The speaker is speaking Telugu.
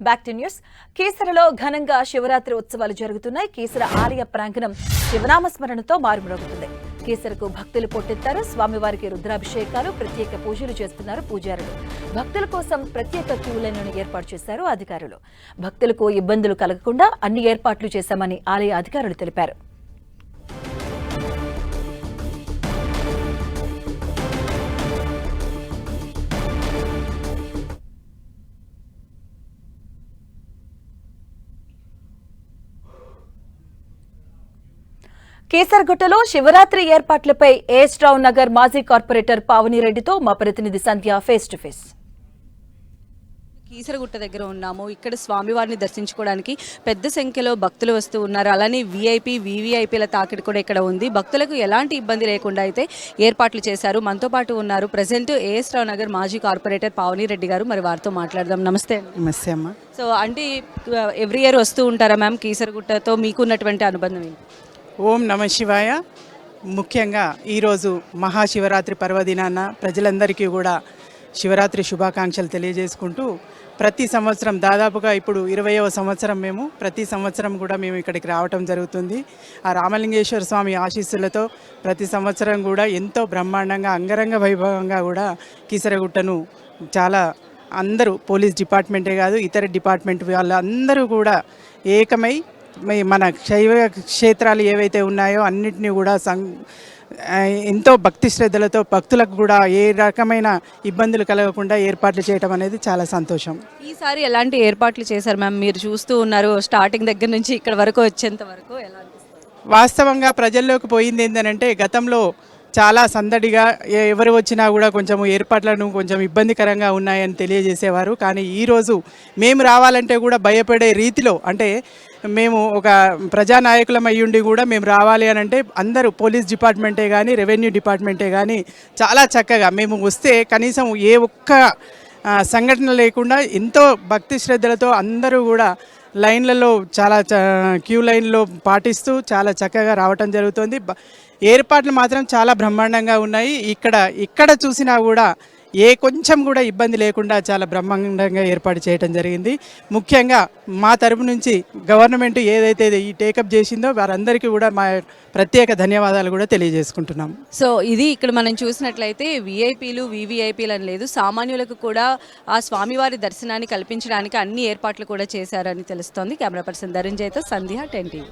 Back to news. కీసరలో ఘనంగా శివరాత్రి ఉత్సవాలు జరుగుతున్నాయి. కీసర ఆలయ ప్రాంగణం శివనామస్మరణతో మారుమ్రోగుతుంది. కీసరకు భక్తులు పోటెత్తారు. స్వామివారికి రుద్రాభిషేకాలు, ప్రత్యేక పూజలు చేస్తున్నారు పూజారులు. భక్తుల కోసం ప్రత్యేక క్యూ లైన్లను ఏర్పాటు చేశారు అధికారులు. భక్తులకు ఇబ్బందులు కలగకుండా అన్ని ఏర్పాట్లు చేశామని ఆలయ అధికారులు తెలిపారు. కేసర్గుట్టలో శివరాత్రి ఏర్పాట్లపై ఏస్ట్రావ్ నగర్ మాజీ కార్పొరేటర్ పావనిరెడ్డితో మా ప్రతినిధి సంధ్య ఫేస్ టు ఫేస్. కీసరగుట్ట దగ్గర ఉన్నాము. ఇక్కడ స్వామివారిని దర్శించుకోవడానికి పెద్ద సంఖ్యలో భక్తులు వస్తూ ఉన్నారు. అలానే వీఐపీ వీవీఐపీల తాకిడి కూడా ఇక్కడ ఉంది. భక్తులకు ఎలాంటి ఇబ్బంది లేకుండా అయితే ఏర్పాట్లు చేశారు. మనతో పాటు ఉన్నారు ప్రజెంట్ ఏస్ట్రావ్ నగర్ మాజీ కార్పొరేటర్ పావనిరెడ్డి గారు. మరి వారితో మాట్లాడదాం. నమస్తే. నమస్తే అమ్మ. సో అంటే ఎవ్రీ ఇయర్ వస్తూ ఉంటారా మ్యామ్? కీసరగుట్టతో మీకున్నటువంటి అనుబంధం ఏంటి? ఓం నమ శివాయ. ముఖ్యంగా ఈరోజు మహాశివరాత్రి పర్వదినాన ప్రజలందరికీ కూడా శివరాత్రి శుభాకాంక్షలు తెలియజేసుకుంటూ ప్రతి సంవత్సరం దాదాపుగా ఇప్పుడు 20వ సంవత్సరం మేము ప్రతి సంవత్సరం కూడా మేము ఇక్కడికి రావటం జరుగుతుంది. ఆ రామలింగేశ్వర స్వామి ఆశీస్సులతో ప్రతి సంవత్సరం కూడా ఎంతో బ్రహ్మాండంగా అంగరంగ వైభవంగా కూడా కీసరగుట్టను చాలా అందరూ పోలీస్ డిపార్ట్మెంటే కాదు ఇతర డిపార్ట్మెంట్ వాళ్ళందరూ కూడా ఏకమై మన శైవ క్షేత్రాలు ఏవైతే ఉన్నాయో అన్నిటినీ కూడా ఎంతో భక్తి శ్రద్ధలతో భక్తులకు కూడా ఏ రకమైన ఇబ్బందులు కలగకుండా ఏర్పాట్లు చేయడం అనేది చాలా సంతోషం. ఈసారి ఎలాంటి ఏర్పాట్లు చేశారు మ్యామ్? మీరు చూస్తూ ఉన్నారు స్టార్టింగ్ దగ్గర నుంచి ఇక్కడ వరకు వచ్చేంత వరకు ఎలా అనిపిస్తుంది? వాస్తవంగా ప్రజల్లోకి పోయింది ఏంటంటే గతంలో చాలా సందడిగా ఎవరు వచ్చినా కూడా కొంచెం ఏర్పాట్లను కొంచెం ఇబ్బందికరంగా ఉన్నాయని తెలియజేసేవారు. కానీ ఈరోజు మేము రావాలంటే కూడా భయపడే రీతిలో, అంటే మేము ఒక ప్రజానాయకులం అయ్యుండి కూడా మేము రావాలి అని అంటే అందరూ పోలీస్ డిపార్ట్మెంటే కానీ రెవెన్యూ డిపార్ట్మెంటే కానీ చాలా చక్కగా మేము వస్తే కనీసం ఏ ఒక్క సంఘటన లేకుండా ఎంతో భక్తి శ్రద్ధలతో అందరూ కూడా లైన్లలో చాలా క్యూ లైన్లో పాటిస్తూ చాలా చక్కగా రావటం జరుగుతుంది. ఏర్పాట్లు మాత్రం చాలా బ్రహ్మాండంగా ఉన్నాయి. ఇక్కడ చూసినా కూడా ఏ కొంచెం కూడా ఇబ్బంది లేకుండా చాలా బ్రహ్మాండంగా ఏర్పాటు చేయడం జరిగింది. ముఖ్యంగా మా తరపు నుంచి గవర్నమెంట్ ఏదైతే ఈ టేకప్ చేసిందో వారందరికీ కూడా మా ప్రత్యేక ధన్యవాదాలు కూడా తెలియజేసుకుంటున్నాం. సో ఇది ఇక్కడ మనం చూసినట్లయితే వీఐపీలు వీవీఐపీలు అని లేదు, సామాన్యులకు కూడా ఆ స్వామివారి దర్శనాన్ని కల్పించడానికి అన్ని ఏర్పాట్లు కూడా చేశారని తెలుస్తోంది. కెమెరా పర్సన్ ధనంజయ్తో సంధ్య 10 TV.